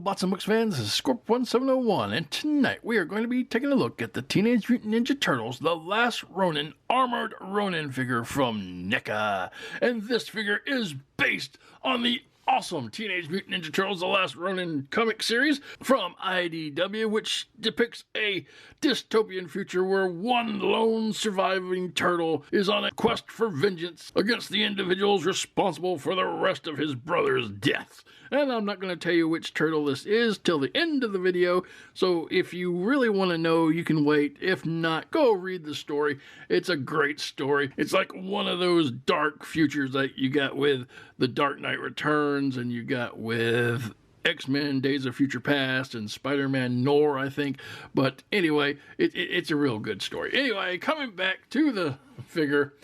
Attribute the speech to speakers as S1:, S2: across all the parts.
S1: Bots and Books fans? This is Scorp1701, and tonight we are going to be taking a look at the Teenage Mutant Ninja Turtles, the Last Ronin Armored Ronin figure from NECA. And this figure is based on the awesome Teenage Mutant Ninja Turtles, the Last Ronin comic series from IDW, which depicts a dystopian future where one lone surviving turtle is on a quest for vengeance against the individuals responsible for the rest of his brother's deaths. And I'm not going to tell you which turtle this is till the end of the video, so if you really want to know, you can wait. If not, go read the story. It's a great story. It's like one of those dark futures that you got with The Dark Knight Returns, and you got with X-Men Days of Future Past, and Spider-Man Noir, I think. But anyway, it's a real good story. Anyway, coming back to the figure,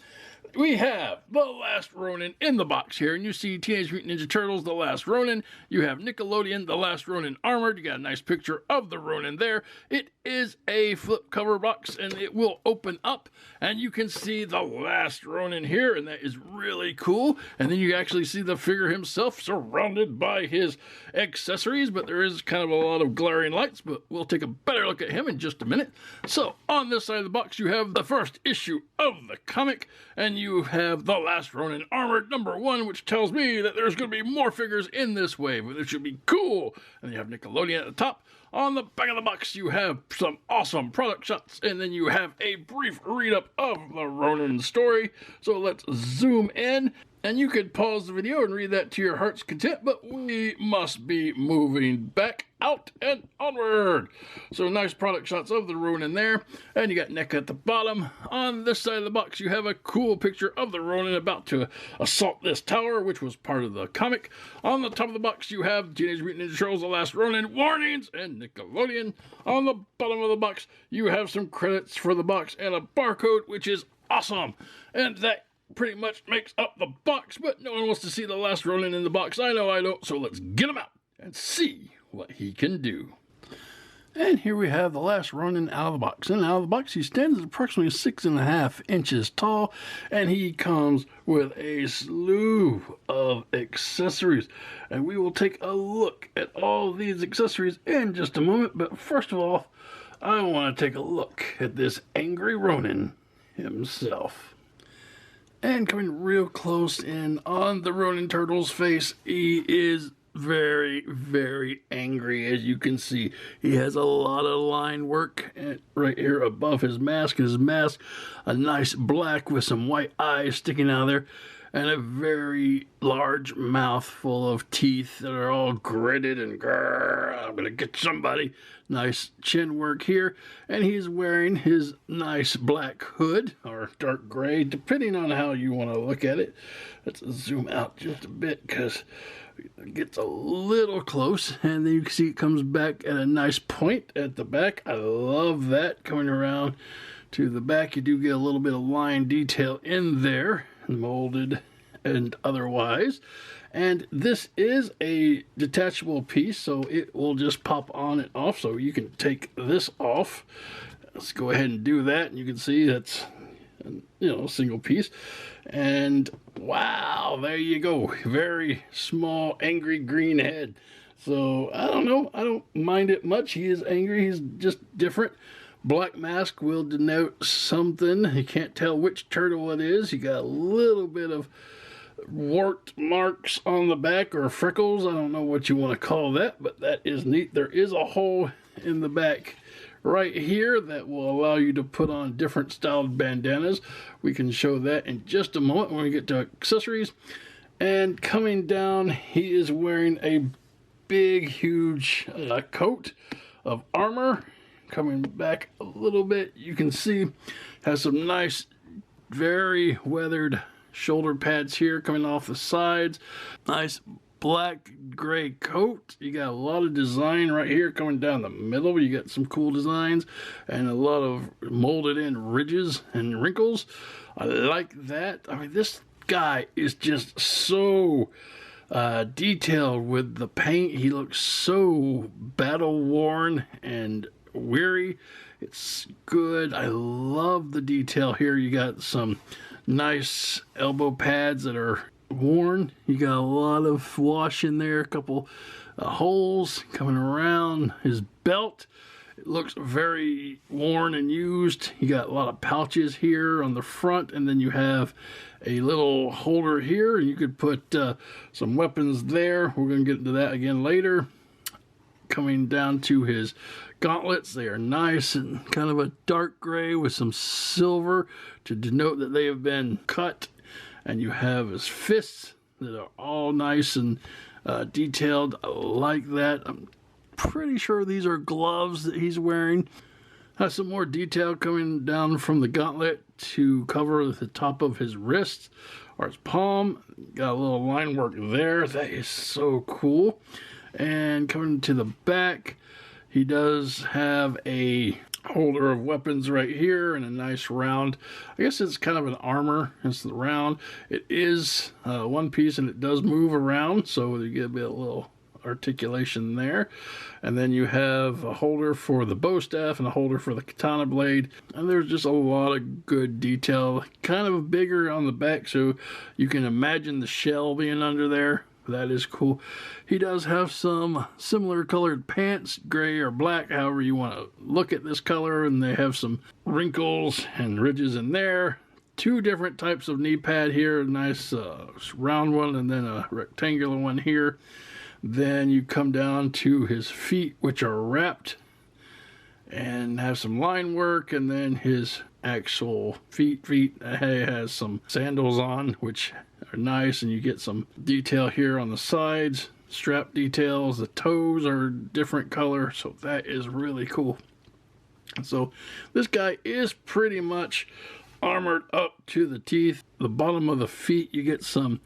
S1: we have The Last Ronin in the box here, and you see Teenage Mutant Ninja Turtles, The Last Ronin. You have Nickelodeon, The Last Ronin Armored. You got a nice picture of the Ronin there. It is a flip cover box, and it will open up, and you can see The Last Ronin here, and that is really cool. And then you actually see the figure himself surrounded by his accessories, but there is kind of a lot of glaring lights, but we'll take a better look at him in just a minute. So, on this side of the box, you have the first issue of the comic, and you have The Last Ronin Armored #1, which tells me that there's going to be more figures in this wave, which should be cool. And you have Nickelodeon at the top. On the back of the box, you have some awesome product shots, and then you have a brief read-up of the Ronin story. So let's zoom in, and you could pause the video and read that to your heart's content, but we must be moving back out and onward. So nice product shots of the Ronin there, and you got NECA at the bottom. On this side of the box, you have a cool picture of the Ronin about to assault this tower, which was part of the comic. On the top of the box, you have Teenage Mutant Ninja Turtles, The Last Ronin, warnings, and Nickelodeon. On the bottom of the box, you have some credits for the box and a barcode, which is awesome. And that pretty much makes up the box, but no one wants to see The Last Ronin in the box. I know I don't, so let's get him out and see what he can do. And here we have The Last Ronin out of the box. And out of the box, he stands at approximately 6.5 inches tall, and he comes with a slew of accessories. And we will take a look at all these accessories in just a moment, but first of all, I want to take a look at this angry Ronin himself. And coming real close in on the Ronin Turtle's face, he is very, very angry. As you can see, he has a lot of line work right here above his mask. His mask, a nice black with some white eyes sticking out of there, and a very large mouth full of teeth that are all gritted and grrr, I'm gonna get somebody. Nice chin work here, and he's wearing his nice black hood, or dark gray, depending on how you want to look at it. Let's zoom out just a bit because it gets a little close, and then you can see it comes back at a nice point at the back. I love that. Coming around to the back, you do get a little bit of line detail in there, molded and otherwise. And this is a detachable piece, so it will just pop on and off, so you can take this off. Let's go ahead and do that, and you can see that's, you know, a single piece. And wow, there you go. Very small, angry green head. So I don't know, I don't mind it much. He is angry, he's just different. Black mask will denote something. You can't tell which turtle it is. You got a little bit of wart marks on the back, or freckles. I don't know what you want to call that, but that is neat. There is a hole in the back right here that will allow you to put on different styled bandanas. We can show that in just a moment when we get to accessories. And coming down, he is wearing a big, huge coat of armor. Coming back a little bit, you can see has some nice, very weathered shoulder pads here coming off the sides. Nice black gray coat. You got a lot of design right here coming down the middle. You got some cool designs and a lot of molded in ridges and wrinkles. I like that. I mean, this guy is just so detailed with the paint. He looks so battle worn and weary. It's good. I love the detail here. You got some nice elbow pads that are worn. You got a lot of wash in there, a couple holes coming around his belt. It looks very worn and used. You got a lot of pouches here on the front, and then you have a little holder here. You could put some weapons there. We're going to get into that again later. Coming down to his gauntlets, they are nice and kind of a dark gray with some silver to denote that they have been cut. And you have his fists that are all nice and detailed like that. I'm pretty sure these are gloves that he's wearing. Has some more detail coming down from the gauntlet to cover the top of his wrist or his palm. Got a little line work there. That is so cool. And coming to the back, he does have a holder of weapons right here and a nice round. I guess it's kind of an armor. It's the round. It is one piece and it does move around, so you get a bit of little articulation there. And then you have a holder for the bow staff and a holder for the katana blade, and there's just a lot of good detail, kind of bigger on the back, so you can imagine the shell being under there. That is cool. He does have some similar colored pants, gray or black, however you want to look at this color, and they have some wrinkles and ridges in there. Two different types of knee pad here, a nice round one and then a rectangular one here. Then you come down to his feet, which are wrapped and have some line work, and then his actual feet has some sandals on, which are nice, and you get some detail here on the sides, strap details. The toes are different color, so that is really cool. So this guy is pretty much armored up to the teeth. The bottom of the feet, you get some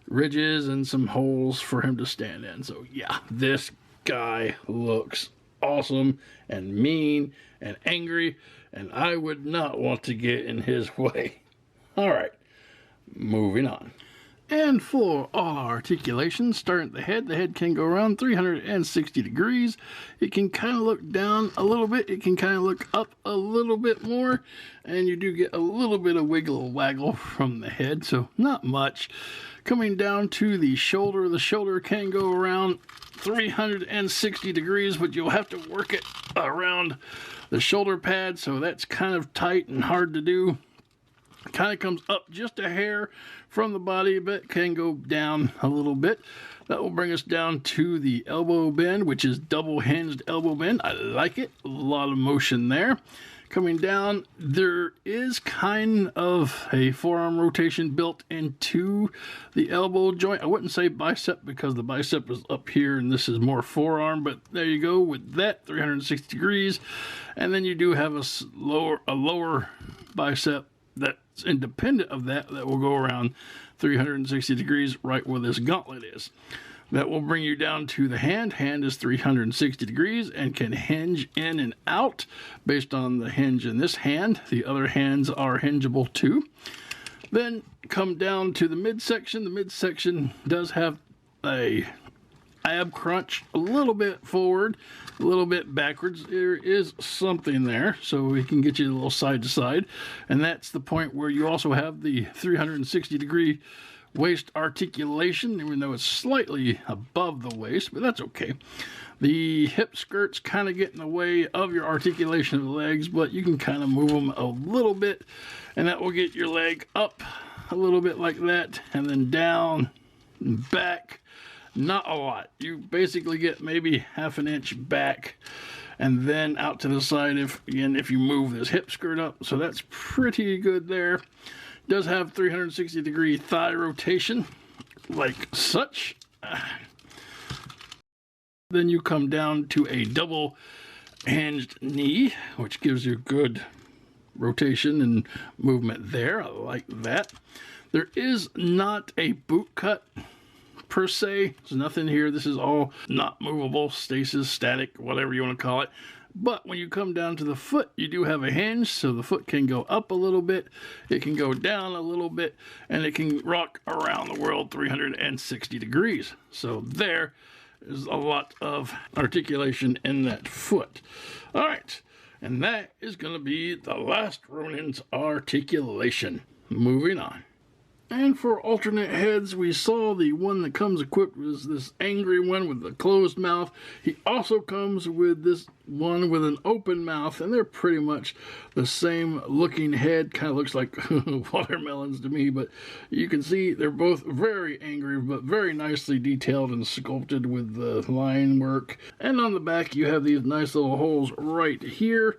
S1: ridges and some holes for him to stand in. So yeah, this guy looks awesome and mean and angry, and I would not want to get in his way. All right, moving on. And for all articulation, starting at the head can go around 360 degrees. It can kind of look down a little bit. It can kind of look up a little bit more. And you do get a little bit of wiggle waggle from the head, so not much. Coming down to the shoulder can go around 360 degrees, but you'll have to work it around the shoulder pad, so that's kind of tight and hard to do. Kind of comes up just a hair from the body, but can go down a little bit. That will bring us down to the elbow bend, which is double hinged elbow bend. I like it. A lot of motion there. Coming down, there is kind of a forearm rotation built into the elbow joint. I wouldn't say bicep because the bicep is up here and this is more forearm, but there you go with that, 360 degrees. And then you do have a lower bicep that's independent of that will go around 360 degrees right where this gauntlet is. That will bring you down to the hand. Hand is 360 degrees and can hinge in and out based on the hinge in this hand. The other hands are hingeable too. Then come down to the midsection. The midsection does have a ab crunch, a little bit forward, a little bit backwards. There is something there, so we can get you a little side to side. And that's the point where you also have the 360 degree waist articulation, even though it's slightly above the waist, but that's okay. The hip skirts kind of get in the way of your articulation of the legs, but you can kind of move them a little bit, and that will get your leg up a little bit like that, and then down and back. Not a lot. You basically get maybe half an inch back, and then out to the side if you move this hip skirt up. So that's pretty good there. Does have 360 degree thigh rotation like such. Then you come down to a double hinged knee, which gives you good rotation and movement there. I like that. There is not a boot cut per se. There's nothing here. This is all not movable, stasis, static, whatever you want to call it. But when you come down to the foot, you do have a hinge, so the foot can go up a little bit, it can go down a little bit, and it can rock around the world 360 degrees. So there is a lot of articulation in that foot. All right, and that is going to be the Last Ronin's articulation. Moving on. And for alternate heads, we saw the one that comes equipped with this angry one with the closed mouth. He also comes with this one with an open mouth, and they're pretty much the same looking head. Kind of looks like watermelons to me, but you can see they're both very angry, but very nicely detailed and sculpted with the line work. And on the back, you have these nice little holes right here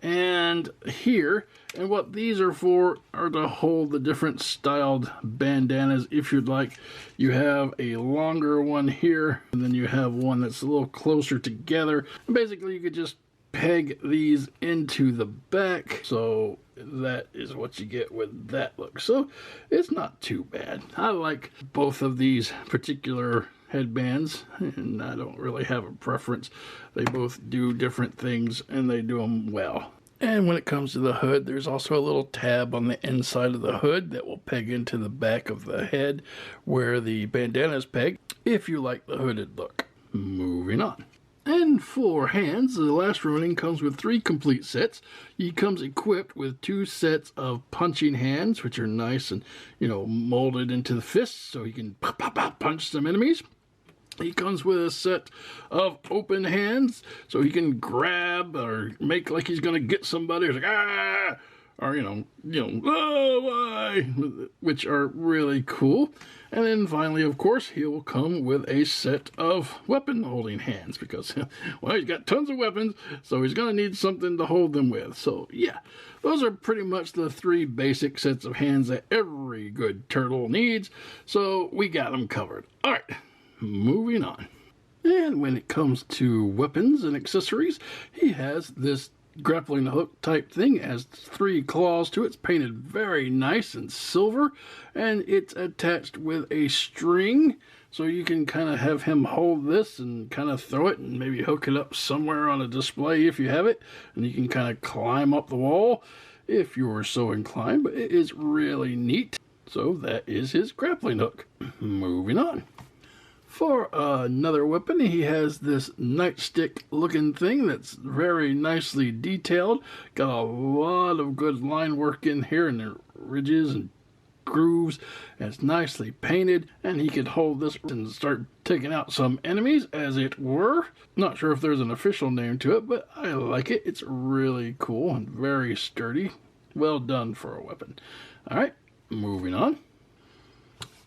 S1: and here, and what these are for are to hold the different styled bandanas if you'd like. You have a longer one here, and then you have one that's a little closer together. And basically you could just peg these into the back, so that is what you get with that look. So it's not too bad. I like both of these particular headbands, and I don't really have a preference. They both do different things, and they do them well. And when it comes to the hood, there's also a little tab on the inside of the hood that will peg into the back of the head where the bandana is pegged, if you like the hooded look. Moving on. And for hands, the Last Ronin comes with 3 complete sets. He comes equipped with 2 sets of punching hands, which are nice and, molded into the fists, so he can punch some enemies. He comes with a set of open hands, so he can grab or make like he's going to get somebody. He's like, ah! Or, oh, why? Which are really cool. And then finally, of course, he will come with a set of weapon-holding hands because, well, he's got tons of weapons, so he's going to need something to hold them with. So, yeah, those are pretty much the 3 basic sets of hands that every good turtle needs. So we got them covered. All right. Moving on. And when it comes to weapons and accessories, he has this grappling hook type thing. It has 3 claws to it. It's painted very nice and silver, and it's attached with a string, so you can kind of have him hold this and kind of throw it and maybe hook it up somewhere on a display if you have it, and you can kind of climb up the wall if you were so inclined. But it is really neat. So that is his grappling hook. Moving on. For another weapon, he has this nightstick looking thing that's very nicely detailed. Got a lot of good line work in here, and the ridges and grooves, and it's nicely painted, and he could hold this and start taking out some enemies, as it were. Not sure if there's an official name to it, but I like it. It's really cool and very sturdy. Well done for a weapon. Alright, moving on.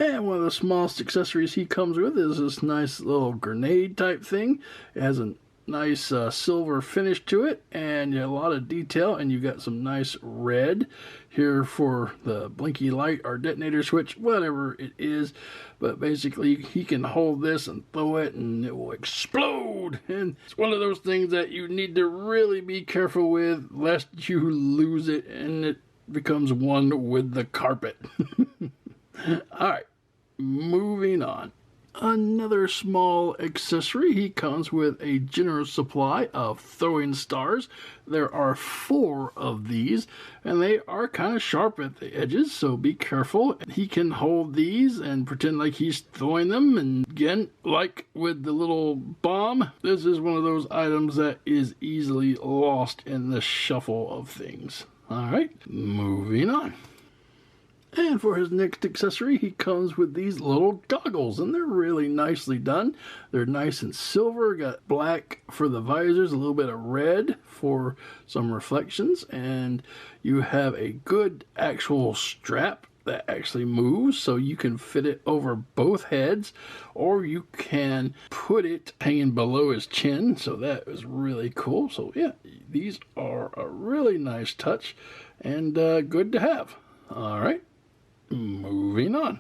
S1: And one of the smallest accessories he comes with is this nice little grenade type thing. It has a nice silver finish to it, and a lot of detail, and you got some nice red here for the blinky light or detonator switch, whatever it is. But basically he can hold this and throw it and it will explode, and it's one of those things that you need to really be careful with lest you lose it and it becomes one with the carpet. Alright, moving on. Another small accessory. He comes with a generous supply of throwing stars. There are 4 of these, and they are kind of sharp at the edges, so be careful. He can hold these and pretend like he's throwing them, and again, like with the little bomb, this is one of those items that is easily lost in the shuffle of things. Alright, moving on. And for his next accessory, he comes with these little goggles, and they're really nicely done. They're nice and silver, got black for the visors, a little bit of red for some reflections, and you have a good actual strap that actually moves, so you can fit it over both heads, or you can put it hanging below his chin, so that is really cool. So yeah, these are a really nice touch, and good to have. Alright. Moving on.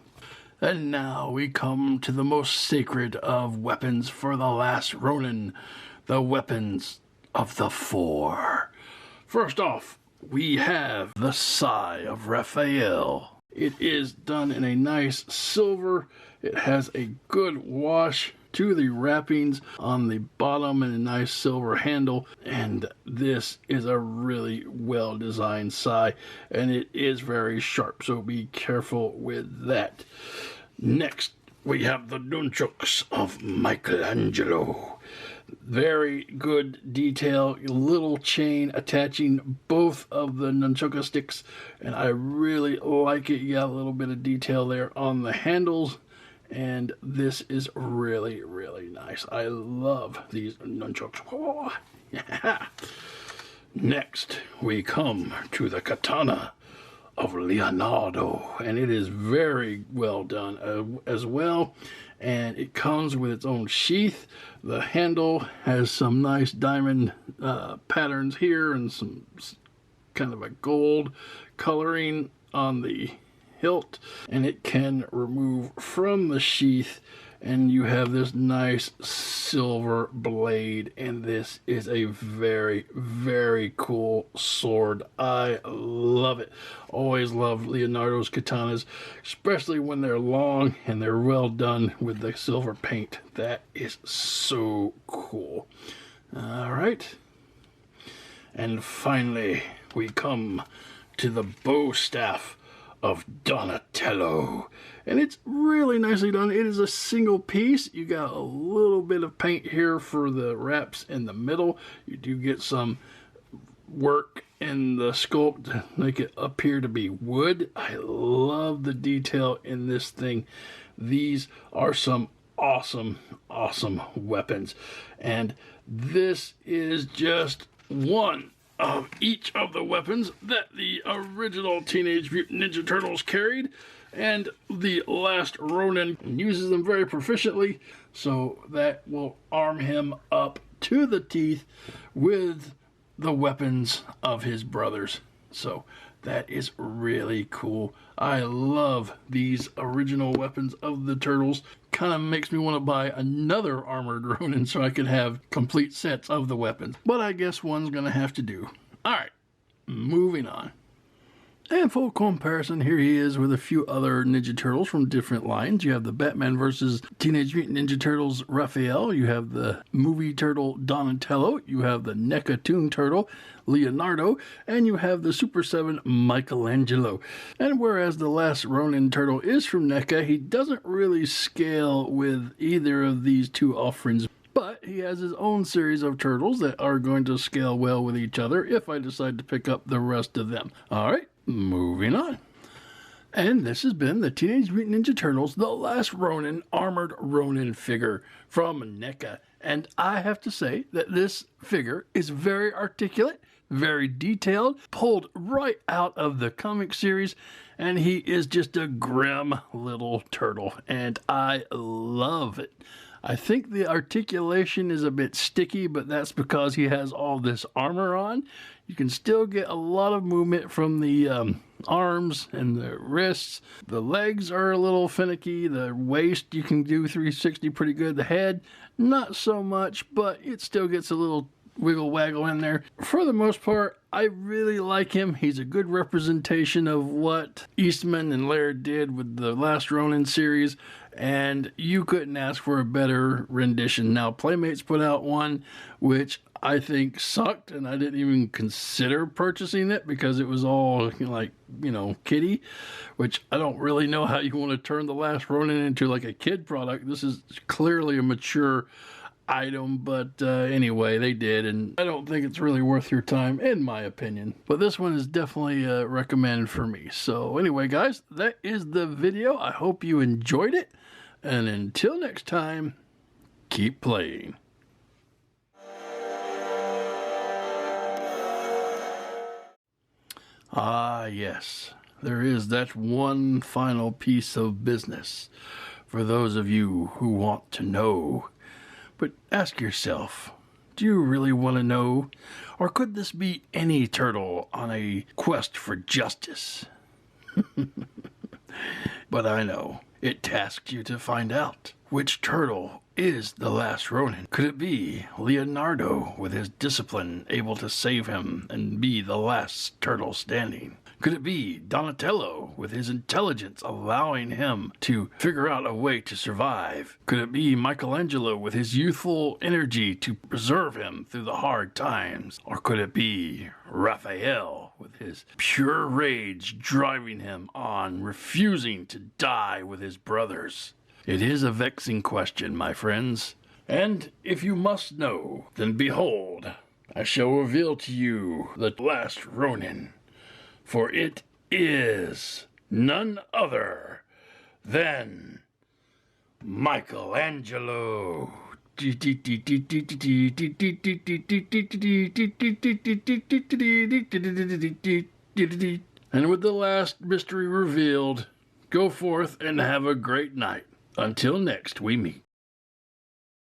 S1: And now we come to the most sacred of weapons for the Last Ronin, the weapons of the 4. First off, we have the Sigh of Raphael. It is done in a nice silver. It has a good wash to the wrappings on the bottom and a nice silver handle, and this is a really well designed sigh, and it is very sharp, so be careful with that. Next we have the nunchucks of Michelangelo. Very good detail, little chain attaching both of the nunchaka sticks, and I really like it. You got a little bit of detail there on the handles, and this is really, really nice. I love these nunchucks. Oh, yeah. Next, we come to the katana of Leonardo, and it is very well done as well, and it comes with its own sheath. The handle has some nice diamond patterns here and some kind of a gold coloring on the hilt, and it can remove from the sheath, and you have this nice silver blade, and this is a very, very cool sword. I love it. Always love Leonardo's katanas, especially when they're long and they're well done with the silver paint. That is so cool. All right. And finally, we come to the bow staff of Donatello, and it's really nicely done. It is a single piece. You got a little bit of paint here for the wraps in the middle. You do get some work in the sculpt to make it appear to be wood. I love the detail in this thing. These are some awesome weapons, and this is just one of each of the weapons that the original Teenage Mutant Ninja Turtles carried, and the Last Ronin uses them very proficiently, so that will arm him up to the teeth with the weapons of his brothers. So that is really cool. I love these original weapons of the Turtles. Kind of makes me want to buy another armored Ronin so I can have complete sets of the weapons. But I guess one's going to have to do. Alright, moving on. And full comparison, here he is with a few other Ninja Turtles from different lines. You have the Batman vs. Teenage Mutant Ninja Turtles Raphael. You have the movie turtle Donatello. You have the NECA Toon Turtle Leonardo. And you have the Super 7 Michelangelo. And whereas the Last Ronin turtle is from NECA, he doesn't really scale with either of these two offerings. But he has his own series of turtles that are going to scale well with each other if I decide to pick up the rest of them. Alright, moving on. And this has been the Teenage Mutant Ninja Turtles, the Last Ronin Armored Ronin figure from NECA. And I have to say that this figure is very articulate, very detailed, pulled right out of the comic series, and he is just a grim little turtle, and I love it. I think the articulation is a bit sticky, but that's because he has all this armor on. You can still get a lot of movement from the arms and the wrists. The legs are a little finicky. The waist, you can do 360 pretty good. The head, not so much, but it still gets a little wiggle waggle in there. For the most part, I really like him. He's a good representation of what Eastman and Laird did with the Last Ronin series, and you couldn't ask for a better rendition. Now, Playmates put out one which I think sucked, and I didn't even consider purchasing it because it was all like, kiddie, which I don't really know how you want to turn the Last Ronin into like a kid product. This is clearly a mature item, but anyway, they did, and I don't think it's really worth your time, in my opinion. But this one is definitely recommended for me. So anyway, guys, that is the video. I hope you enjoyed it, and until next time, keep playing. Ah, yes, there is that one final piece of business for those of you who want to know. But ask yourself, do you really want to know? Or could this be any turtle on a quest for justice? But I know, it tasks you to find out. Which turtle is the Last Ronin? Could it be Leonardo with his discipline able to save him and be the last turtle standing? Could it be Donatello with his intelligence allowing him to figure out a way to survive? Could it be Michelangelo with his youthful energy to preserve him through the hard times? Or could it be Raphael with his pure rage driving him on, refusing to die with his brothers? It is a vexing question, my friends, And if you must know, then behold, I shall reveal to you the Last Ronin, for it is none other than Michelangelo. And with the last mystery revealed, go forth and have a great night. Until next we meet.